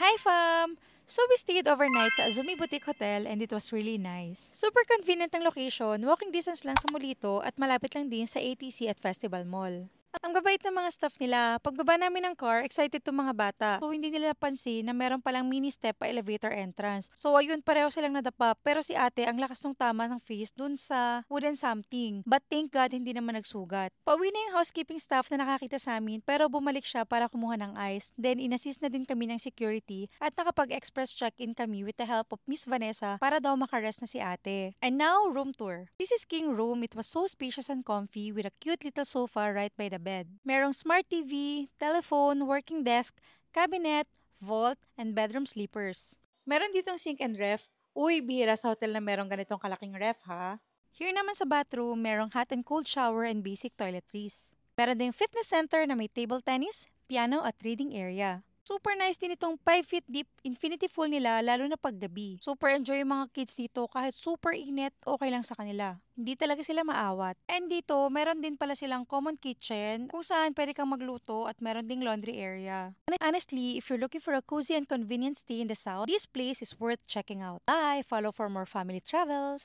Hi fam! So we stayed overnight sa Azumi Boutique Hotel and it was really nice. Super convenient ang location, walking distance lang sa Molito at malapit lang din sa ATC at Festival Mall. Ang babait ng mga staff nila, pagbaba namin ng car, excited tong mga bata. So hindi nila napansin na meron palang mini step pa elevator entrance. So ayun, pareho silang nadapa. Pero si ate, ang lakas ng tama ng face dun sa wooden something. But thank God, hindi naman nagsugat. Pauwi na yung housekeeping staff na nakakita sa amin pero bumalik siya para kumuha ng ice. Then inassist na din kami ng security at nakapag-express check-in kami with the help of Miss Vanessa para daw makarest na si ate. And now, room tour. This is King Room. It was so spacious and comfy with a cute little sofa right by the bed. Merong smart TV, telephone, working desk, cabinet, vault, and bedroom sleepers. Meron ditong sink and ref. Uy, bihira sa hotel na merong ganitong kalaking ref ha. Here naman sa bathroom, merong hot and cold shower and basic toiletries. Meron ding fitness center na may table tennis, piano at reading area. Super nice din itong 5 feet deep infinity pool nila lalo na paggabi. Super enjoy yung mga kids dito kahit super init, okay lang sa kanila. Hindi talaga sila maawat. And dito, meron din pala silang common kitchen kung saan pwede kang magluto at meron ding laundry area. Honestly, if you're looking for a cozy and convenient stay in the South, this place is worth checking out. Bye! Follow for more family travels!